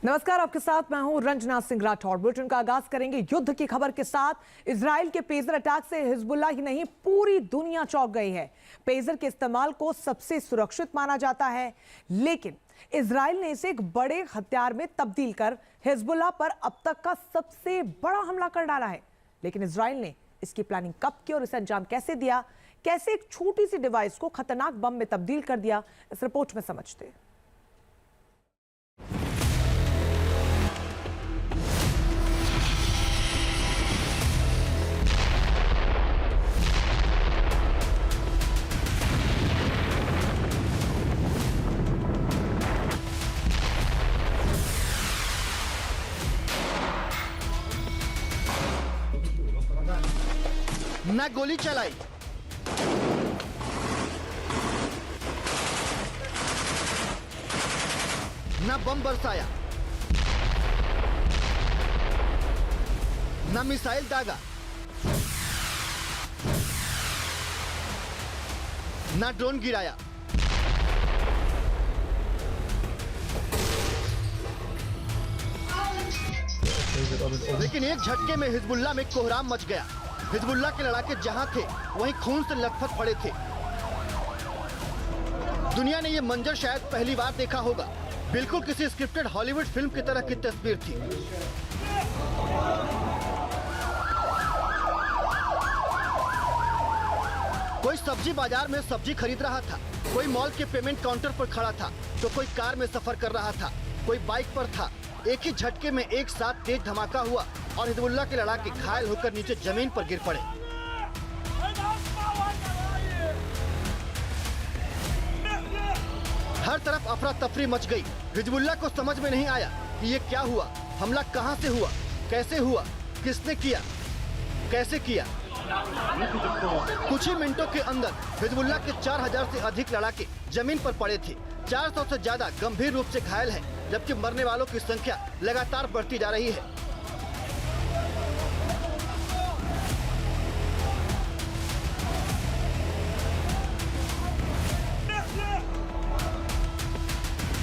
नमस्कार, आपके साथ मैं हूं रंजना सिंह राठौड़। बुलेटिन का आगाज करेंगे युद्ध की खबर के साथ। इजराइल के पेजर अटैक से हिजबुल्ला ही नहीं पूरी दुनिया चौंक गई है। पेजर के इस्तेमाल को सबसे सुरक्षित माना जाता है, लेकिन इजराइल ने इसे एक बड़े हथियार में तब्दील कर हिजबुल्ला पर अब तक का सबसे बड़ा हमला कर डाला है। लेकिन इजराइल ने इसकी प्लानिंग कब की और इसे अंजाम कैसे दिया, कैसे एक छोटी सी डिवाइस को खतरनाक बम में तब्दील कर दिया, इस रिपोर्ट में समझते हैं। न गोली चलाई, न बम बरसाया, न मिसाइल दागा, न ड्रोन गिराया। लेकिन एक झटके में हिजबुल्ला में कोहराम मच गया। हिजबुल्ला के लड़ाके जहां थे वहीं खून से लथपथ पड़े थे। दुनिया ने यह मंजर शायद पहली बार देखा होगा। बिल्कुल किसी स्क्रिप्टेड हॉलीवुड फिल्म की तरह की तस्वीर थी। कोई सब्जी बाजार में सब्जी खरीद रहा था, कोई मॉल के पेमेंट काउंटर पर खड़ा था, तो कोई कार में सफर कर रहा था, कोई बाइक पर था। एक ही झटके में एक साथ तेज धमाका हुआ और हिजबुल्ला के लड़ाके घायल होकर नीचे जमीन पर गिर पड़े। हर तरफ अफरा तफरी मच गई। हिजबुल्ला को समझ में नहीं आया कि ये क्या हुआ, हमला कहां से हुआ, कैसे हुआ, किसने किया, कैसे किया। कुछ ही मिनटों के अंदर हिजबुल्ला के 4000 से अधिक लड़ाके जमीन पर पड़े थे। 400 से ज्यादा गंभीर रूप से घायल हैं, जबकि मरने वालों की संख्या लगातार बढ़ती जा रही है।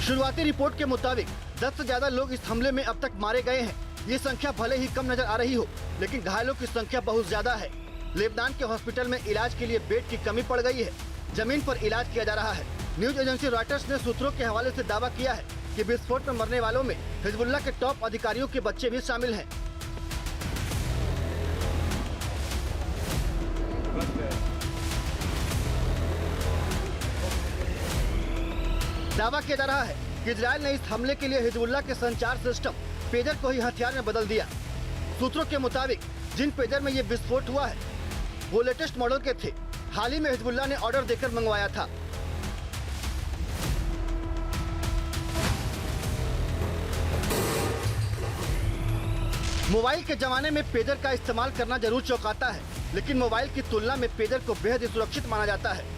शुरुआती रिपोर्ट के मुताबिक 10 से ज्यादा लोग इस हमले में अब तक मारे गए हैं। ये संख्या भले ही कम नजर आ रही हो, लेकिन घायलों की संख्या बहुत ज्यादा है। लेबनान के हॉस्पिटल में इलाज के लिए बेड की कमी पड़ गई है। जमीन पर इलाज किया जा रहा है। न्यूज एजेंसी रॉयटर्स ने सूत्रों के हवाले से दावा किया है कि विस्फोट में मरने वालों में हिजबुल्ला के टॉप अधिकारियों के बच्चे भी शामिल हैं। दावा किया जा रहा है कि इजराइल ने इस हमले के लिए हिजबुल्ला के संचार सिस्टम पेजर को ही हथियार में बदल दिया। सूत्रों के मुताबिक जिन पेजर में ये विस्फोट हुआ है वो लेटेस्ट मॉडल के थे। हाल ही में हिजबुल्ला ने ऑर्डर देकर मंगवाया था। मोबाइल के जमाने में पेजर का इस्तेमाल करना जरूर चौंकाता है, लेकिन मोबाइल की तुलना में पेजर को बेहद ही सुरक्षित माना जाता है।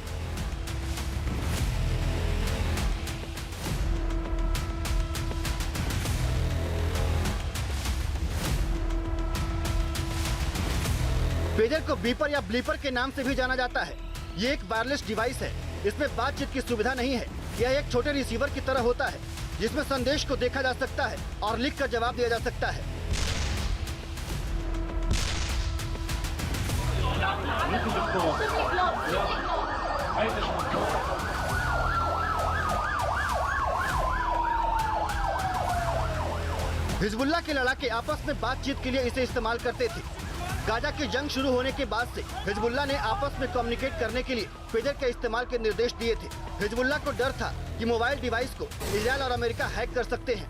पेजर को बीपर या ब्लीपर के नाम से भी जाना जाता है। ये एक वायरलेस डिवाइस है। इसमें बातचीत की सुविधा नहीं है। यह एक छोटे रिसीवर की तरह होता है, जिसमें संदेश को देखा जा सकता है और लिखकर जवाब दिया जा सकता है। हिजबुल्ला के लड़ाके आपस में बातचीत के लिए इसे इस्तेमाल करते थे। गाजा की जंग शुरू होने के बाद से हिजबुल्ला ने आपस में कम्युनिकेट करने के लिए पेजर के इस्तेमाल के निर्देश दिए थे। हिजबुल्ला को डर था कि मोबाइल डिवाइस को इजराइल और अमेरिका हैक कर सकते हैं।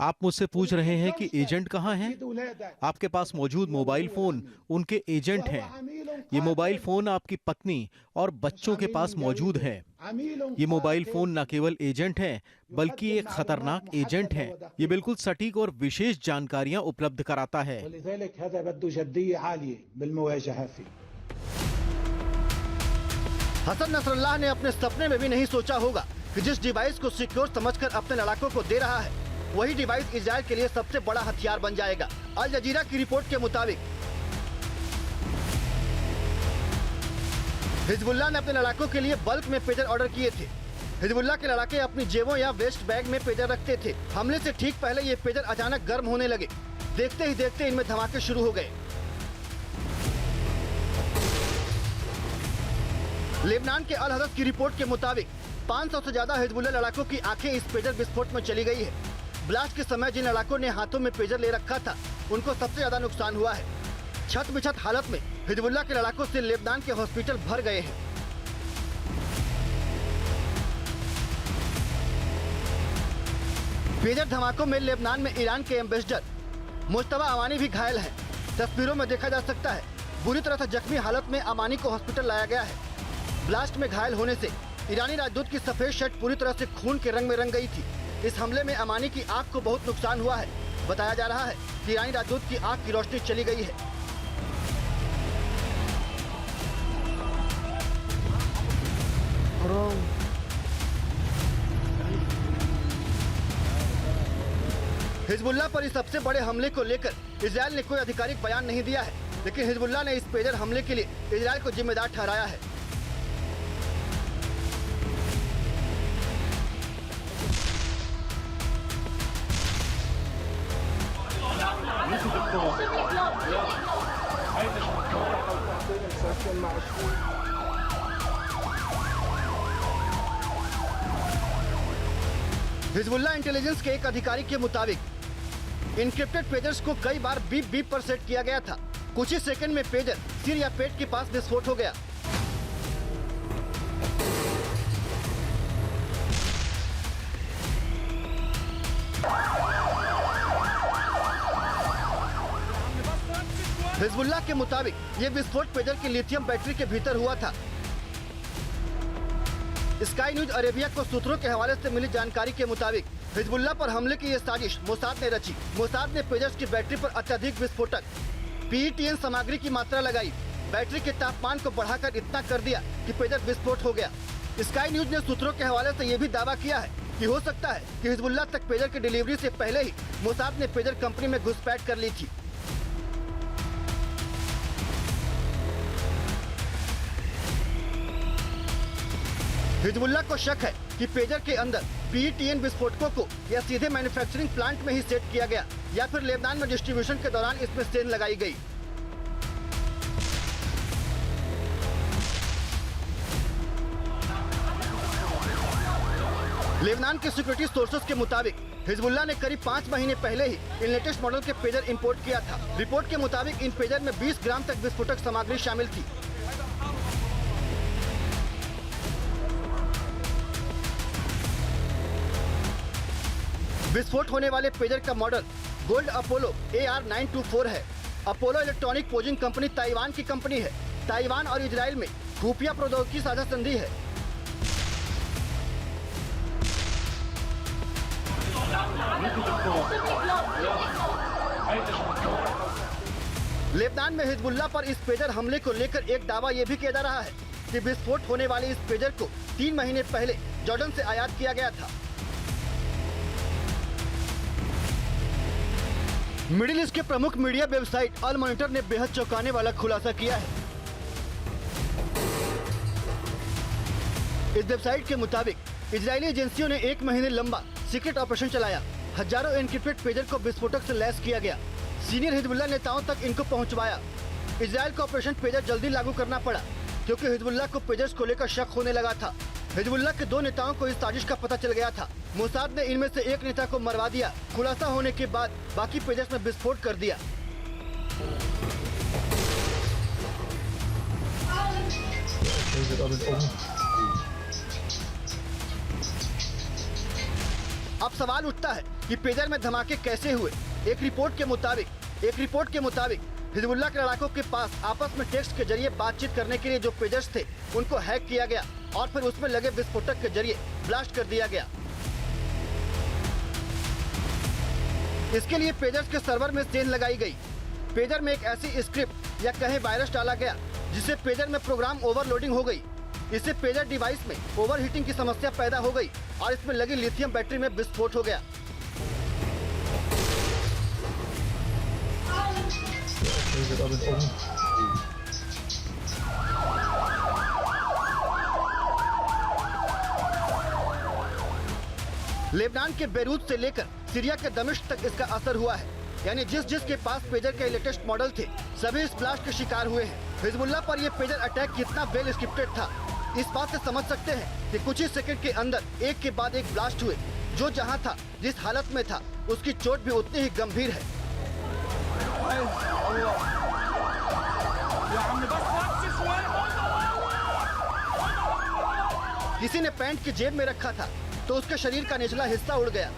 आप मुझसे पूछ रहे हैं कि एजेंट कहाँ हैं? आपके पास मौजूद मोबाइल फोन उनके एजेंट हैं। ये मोबाइल फोन आपकी पत्नी और बच्चों के पास मौजूद है। ये मोबाइल फोन न केवल एजेंट है, बल्कि एक खतरनाक एजेंट है। ये बिल्कुल सटीक और विशेष जानकारियां उपलब्ध कराता है। हसन नसरल्लाह ने अपने सपने में भी नहीं सोचा होगा कि जिस डिवाइस को सिक्योर समझकर अपने लड़ाकों को दे रहा है, वही डिवाइस इजराइल के लिए सबसे बड़ा हथियार बन जाएगा। अल जजीरा की रिपोर्ट के मुताबिक हिजबुल्लाह ने अपने लड़ाकों के लिए बल्क में पेजर ऑर्डर किए थे। हिजबुल्लाह के लड़ाके अपनी जेबों या वेस्ट बैग में पेजर रखते थे। हमले से ठीक पहले ये पेजर अचानक गर्म होने लगे। देखते ही देखते इनमें धमाके शुरू हो गए। लेबनान के अल हदथ की रिपोर्ट के मुताबिक 500 से ज्यादा हिजबुल्लाह लड़ाकों की आंखें इस पेजर विस्फोट में चली गई है। ब्लास्ट के समय जिन लड़ाकों ने हाथों में पेजर ले रखा था उनको सबसे ज्यादा नुकसान हुआ है। छत बिछत हालत में हिजबुल्लाह के लड़ाकों से लेबनान के हॉस्पिटल भर गए हैं। पेजर धमाकों में लेबनान में ईरान के एम्बेसडर मुश्तबा अमानी भी घायल हैं। तस्वीरों में देखा जा सकता है बुरी तरह से जख्मी हालत में अमानी को हॉस्पिटल लाया गया है। ब्लास्ट में घायल होने से ईरानी राजदूत की सफेद शर्ट पूरी तरह से खून के रंग में रंग गई थी। इस हमले में अमानी की आंख को बहुत नुकसान हुआ है। बताया जा रहा है कि ईरानी राजदूत की आंख की रोशनी चली गई है। हिजबुल्लाह पर इस सबसे बड़े हमले को लेकर इजरायल ने कोई आधिकारिक बयान नहीं दिया है, लेकिन हिजबुल्लाह ने इस पेजर हमले के लिए इजरायल को जिम्मेदार ठहराया है। हिजबुल्लाह इंटेलिजेंस के एक अधिकारी के मुताबिक इनक्रिप्टेड पेजर्स को कई बार बीप बीप पर सेट किया गया था। कुछ ही सेकंड में पेजर सिर या पेट के पास विस्फोट हो गया। हिजबुल्लाह के मुताबिक ये विस्फोट पेजर की लिथियम बैटरी के भीतर हुआ था। स्काई न्यूज अरेबिया को सूत्रों के हवाले से मिली जानकारी के मुताबिक हिजबुल्लाह पर हमले की ये साजिश मोसाद ने रची। मोसाद ने पेजर्स की बैटरी पर अत्यधिक विस्फोटक PETN सामग्री की मात्रा लगाई। बैटरी के तापमान को बढ़ाकर इतना कर दिया कि पेजर विस्फोट हो गया। स्काई न्यूज ने सूत्रों के हवाले से ये भी दावा किया है कि हो सकता है कि हिजबुल्लाह तक पेजर की डिलीवरी से पहले ही मोसाद ने पेजर कंपनी में घुसपैठ कर ली थी। हिजबुल्लाह को शक है कि पेजर के अंदर PETN विस्फोटकों को या सीधे मैन्युफैक्चरिंग प्लांट में ही सेट किया गया या फिर लेबनान में डिस्ट्रीब्यूशन के दौरान इसमें सेल लगाई गई। लेबनान के सिक्योरिटी सोर्सेज के मुताबिक हिजबुल्लाह ने करीब 5 महीने पहले ही इन लेटेस्ट मॉडल के पेजर इंपोर्ट किया था। रिपोर्ट के मुताबिक इन पेजर में 20 ग्राम तक विस्फोटक सामग्री शामिल थी। विस्फोट होने वाले पेजर का मॉडल गोल्ड अपोलो AR924 है। Apollo electronic posing company Taiwan की कंपनी है। ताइवान और इजराइल में खुफिया प्रौद्योगिकी साझा संधि है। लेबनान में हिजबुल्लाह पर इस पेजर हमले को लेकर एक दावा यह भी किया जा रहा है कि विस्फोट होने वाले इस पेजर को 3 महीने पहले जॉर्डन से आयात किया गया था। मिडिल ईस्ट के प्रमुख मीडिया वेबसाइट अल मॉनिटर ने बेहद चौंकाने वाला खुलासा किया है। इस वेबसाइट के मुताबिक इजरायली एजेंसियों ने 1 महीने लंबा सीक्रेट ऑपरेशन चलाया। हजारों एनक्रिप्टेड पेजर को विस्फोटक से लैस किया गया। सीनियर हिजबुल्लाह नेताओं तक इनको पहुंचवाया। इजरायल को ऑपरेशन पेजर जल्दी लागू करना पड़ा क्योंकि हिजबुल्लाह को पेजर्स को लेकर शक होने लगा था। हिजबुल्लाह के 2 नेताओं को इस साजिश का पता चल गया था। मोसाद ने इनमें से एक नेता को मरवा दिया। खुलासा होने के बाद बाकी पेजर्स में विस्फोट कर दिया। अब सवाल उठता है कि पेजर में धमाके कैसे हुए। एक रिपोर्ट के मुताबिक हिजबुल्लाह के लड़ाकों के पास आपस में टेक्स्ट के जरिए बातचीत करने के लिए जो पेजर्स थे उनको हैक किया गया और फिर उसमें लगे विस्फोटक के जरिए ब्लास्ट कर दिया गया। इसके लिए पेजर्स के सर्वर में सेल लगाई गई। पेजर में एक ऐसी स्क्रिप्ट या कहें वायरस डाला गया जिससे पेजर में प्रोग्राम ओवरलोडिंग हो गई। इससे पेजर डिवाइस में ओवरहीटिंग की समस्या पैदा हो गई और इसमें लगी लिथियम बैटरी में विस्फोट हो गया। लेबनान के बेरूत से लेकर सीरिया के दमिश्क तक इसका असर हुआ है। यानी जिस के पास पेजर के लेटेस्ट मॉडल थे सभी इस ब्लास्ट के शिकार हुए हैं। हिजबुल्लाह पर यह पेजर अटैक कितना वेल स्क्रिप्टेड था इस बात से समझ सकते हैं कि कुछ ही सेकंड के अंदर एक के बाद एक ब्लास्ट हुए। जो जहां था, जिस हालत में था, उसकी चोट भी उतनी ही गंभीर है। किसी ने पैंट की जेब में रखा था तो उसके शरीर का निचला हिस्सा उड़ गया।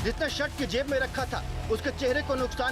जिसने शर्ट की जेब में रखा था उसके चेहरे को नुकसान